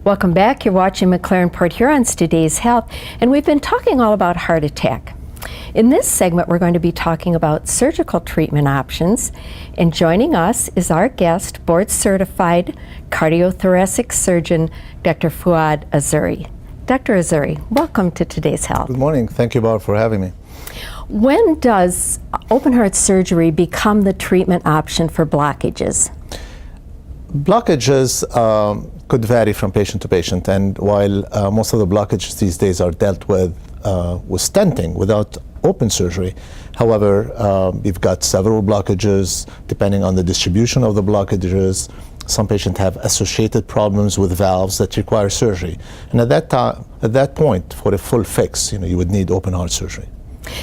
Welcome back. You're watching McLaren Port Huron's Today's Health, and we've been talking all about heart attack. In this segment, we're going to be talking about surgical treatment options, and joining us is our guest, board-certified cardiothoracic surgeon, Dr. Fuad Azuri. Dr. Azuri, welcome to Today's Health. Good morning. Thank you, Bob, for having me. When does open heart surgery become the treatment option for blockages? Blockages could vary from patient to patient, and while most of the blockages these days are dealt with stenting without open surgery, however, we've got several blockages depending on the distribution of the blockages. Some patients have associated problems with valves that require surgery, and at that point, for a full fix, you would need open heart surgery.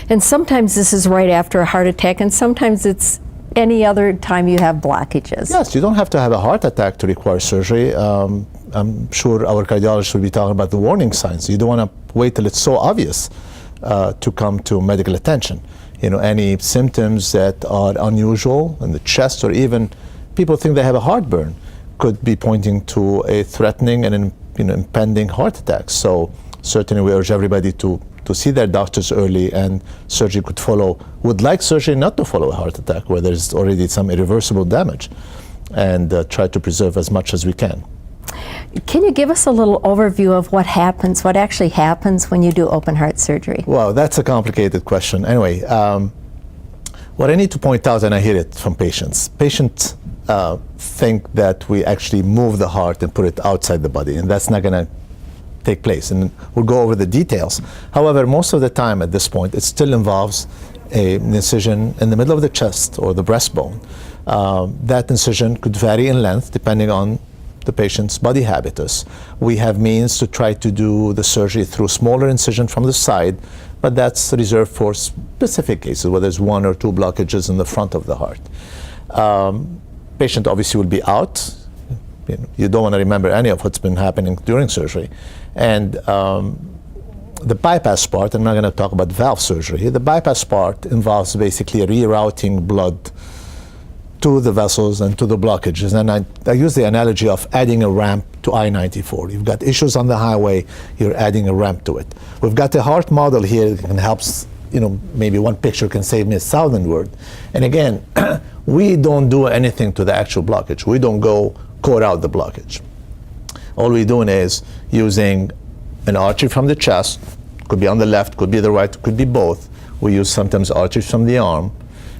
And sometimes this is right after a heart attack, and sometimes it's any other time you have blockages. Yes, you don't have to have a heart attack to require surgery. I'm sure our cardiologist will be talking about the warning signs. You don't want to wait till it's so obvious to come to medical attention. Any symptoms that are unusual in the chest, or even people think they have a heartburn, could be pointing to a threatening and impending heart attack. So certainly we urge everybody to see their doctors early, and surgery could follow. Would like surgery not to follow a heart attack where there's already some irreversible damage, and try to preserve as much as we can. Can you give us a little overview of what actually happens when you do open heart surgery? Well, that's a complicated question. Anyway, what I need to point out, and I hear it from patients think that we actually move the heart and put it outside the body, and that's not going to take place, and we'll go over the details. However, most of the time at this point, it still involves an incision in the middle of the chest or the breastbone. That incision could vary in length depending on the patient's body habitus. We have means to try to do the surgery through smaller incision from the side, but that's reserved for specific cases where there's one or two blockages in the front of the heart. Patient obviously will be out. You don't want to remember any of what's been happening during surgery. And the bypass part, I'm not going to talk about valve surgery. The bypass part involves basically rerouting blood to the vessels and to the blockages. And I use the analogy of adding a ramp to I-94. You've got issues on the highway, you're adding a ramp to it. We've got a heart model here that can help, maybe one picture can save me 1,000 words. And again, we don't do anything to the actual blockage. We don't go core out the blockage. All we're doing is using an artery from the chest, could be on the left, could be the right, could be both. We use sometimes arteries from the arm,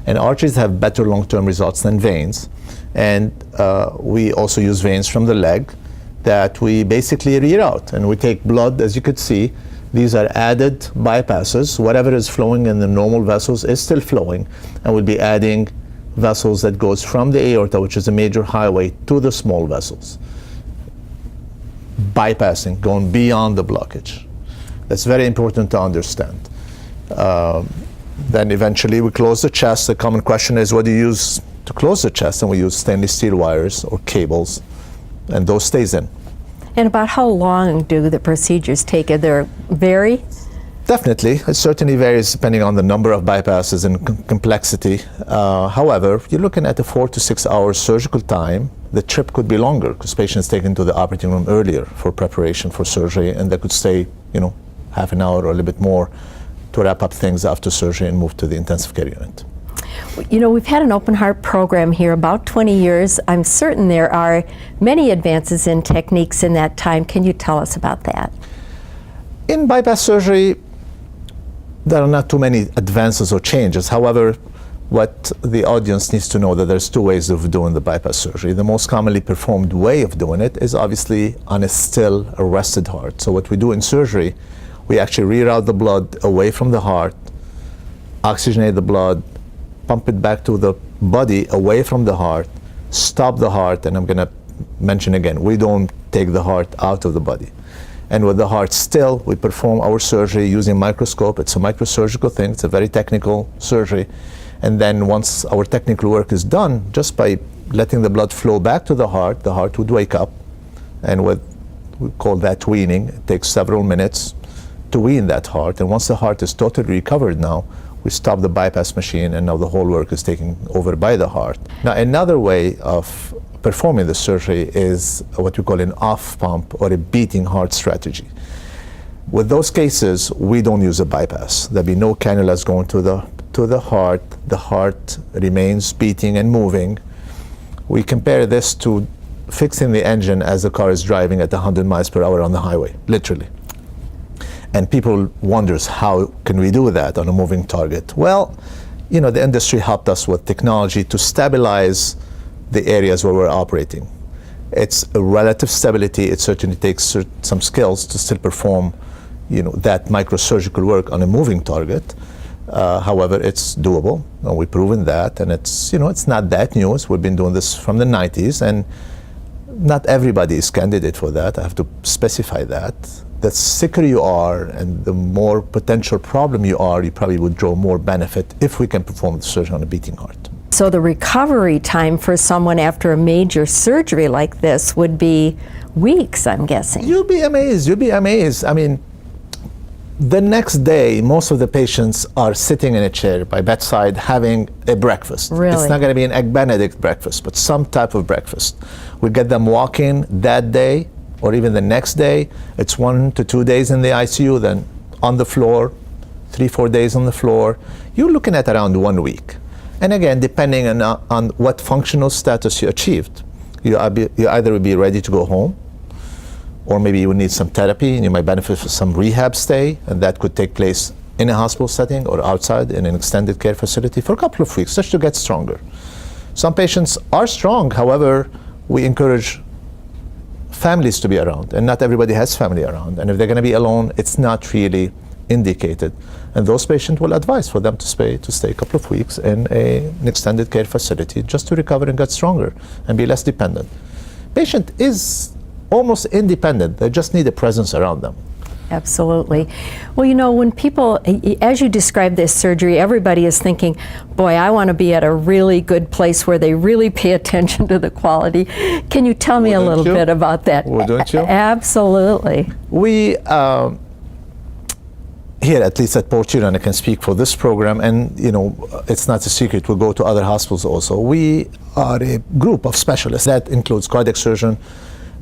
and arteries have better long-term results than veins. And we also use veins from the leg that we basically reroute, and we take blood, as you could see. These are added bypasses. Whatever is flowing in the normal vessels is still flowing, and we'll be adding vessels that goes from the aorta, which is a major highway, to the small vessels, bypassing, going beyond the blockage. That's very important to understand. Then eventually we close the chest. The common question is, what do you use to close the chest? And we use stainless steel wires or cables, and those stays in. And about how long do the procedures take? Do they vary? Definitely. It certainly varies depending on the number of bypasses and complexity. However, you're looking at a 4 to 6 hours surgical time. The trip could be longer because patients taken to the operating room earlier for preparation for surgery, and they could stay, half an hour or a little bit more to wrap up things after surgery and move to the intensive care unit. We've had an open heart program here about 20 years. I'm certain there are many advances in techniques in that time. Can you tell us about that? In bypass surgery, there are not too many advances or changes. However, what the audience needs to know that there's two ways of doing the bypass surgery. The most commonly performed way of doing it is obviously on a still arrested heart. So what we do in surgery, we actually reroute the blood away from the heart, oxygenate the blood, pump it back to the body away from the heart, stop the heart, and I'm going to mention again, we don't take the heart out of the body. And with the heart still, we perform our surgery using microscope. It's a microsurgical thing. It's a very technical surgery. And then once our technical work is done, just by letting the blood flow back to the heart would wake up. And we call that weaning. It takes several minutes to wean that heart. And once the heart is totally recovered now, we stop the bypass machine, and now the whole work is taken over by the heart. Now, another way of performing the surgery is what we call an off pump or a beating heart strategy. With those cases, we don't use a bypass. There'll be no cannulas going to the heart. The heart remains beating and moving. We compare this to fixing the engine as the car is driving at 100 miles per hour on the highway, literally. And people wonders, how can we do that on a moving target? Well, the industry helped us with technology to stabilize the areas where we're operating. It's a relative stability. It certainly takes some skills to still perform that microsurgical work on a moving target. However, it's doable, and we've proven that, and it's not that new. We've been doing this from the 90s, and not everybody is candidate for that. I have to specify that. The sicker you are and the more potential problem you are, you probably would draw more benefit if we can perform the surgery on a beating heart. So the recovery time for someone after a major surgery like this would be weeks, I'm guessing. You'll be amazed. I mean, the next day, most of the patients are sitting in a chair by bedside having a breakfast. Really? It's not going to be an Egg Benedict breakfast, but some type of breakfast. We get them walking that day or even the next day. It's 1 to 2 days in the ICU, then on the floor, 3-4 days on the floor. You're looking at around 1 week. And again, depending on what functional status you achieved, you either will be ready to go home, or maybe you would need some therapy and you might benefit from some rehab stay, and that could take place in a hospital setting or outside in an extended care facility for a couple of weeks just to get stronger. Some patients are strong, however, we encourage families to be around, and not everybody has family around, and if they're going to be alone, it's not really indicated, and those patients will advise for them to stay a couple of weeks in an extended care facility just to recover and get stronger and be less dependent. Patient is almost independent. They just need a presence around them. Absolutely. Well, when people, as you describe this surgery, everybody is thinking, boy, I want to be at a really good place where they really pay attention to the quality. Can you tell me a little bit about that? Wouldn't you? Absolutely. We, here, at least at Port Huron, I can speak for this program, and it's not a secret, we'll go to other hospitals also. We are a group of specialists that includes cardiac surgeon,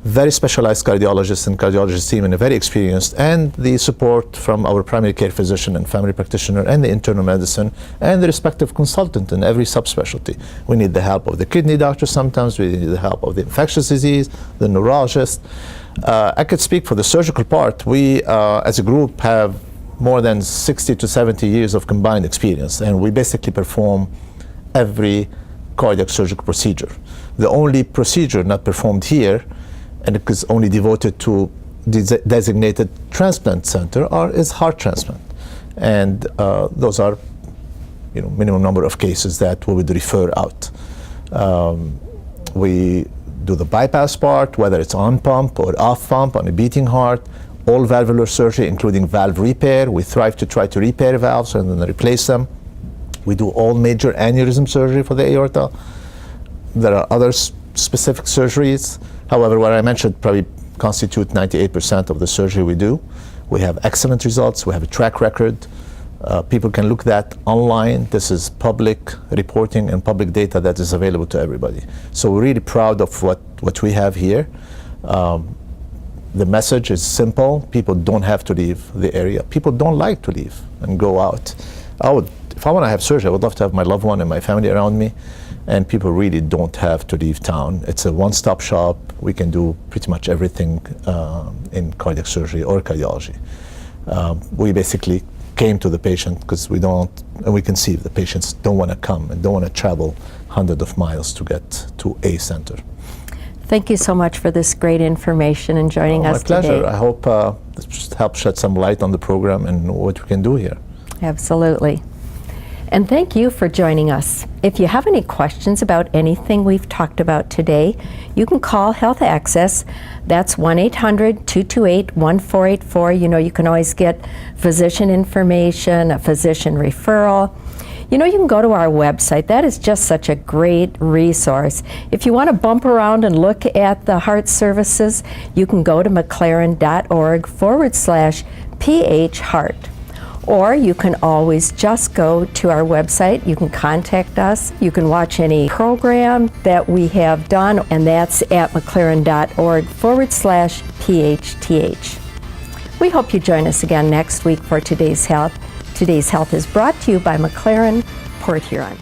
very specialized cardiologists and cardiologist team, and a very experienced, and the support from our primary care physician and family practitioner and the internal medicine and the respective consultant in every subspecialty. We need the help of the kidney doctor sometimes, we need the help of the infectious disease, the neurologist. I could speak for the surgical part. We, as a group, have more than 60 to 70 years of combined experience, and we basically perform every cardiac surgical procedure. The only procedure not performed here, and it is only devoted to designated transplant center, is heart transplant. And those are minimum number of cases that we would refer out. We do the bypass part, whether it's on pump or off pump on a beating heart, all valvular surgery, including valve repair. We strive to try to repair valves and then replace them. We do all major aneurysm surgery for the aorta. There are other specific surgeries. However, what I mentioned probably constitute 98% of the surgery we do. We have excellent results. We have a track record. People can look that online. This is public reporting and public data that is available to everybody. So we're really proud of what we have here. The message is simple. People don't have to leave the area. People don't like to leave and go out. If I want to have surgery, I would love to have my loved one and my family around me. And people really don't have to leave town. It's a one-stop shop. We can do pretty much everything in cardiac surgery or cardiology. We basically came to the patient because we can see if the patients don't want to come and don't want to travel hundreds of miles to get to a center. Thank you so much for this great information and joining us today. My pleasure. I hope this just helps shed some light on the program and what we can do here. Absolutely. And thank you for joining us. If you have any questions about anything we've talked about today, you can call Health Access. That's 1-800-228-1484. You can always get physician information, a physician referral. You can go to our website. That is just such a great resource. If you want to bump around and look at the heart services, you can go to mclaren.org/PH Heart. Or you can always just go to our website. You can contact us. You can watch any program that we have done, and that's at mclaren.org/PHTH. We hope you join us again next week for Today's Health. Today's Health is brought to you by McLaren Port Huron.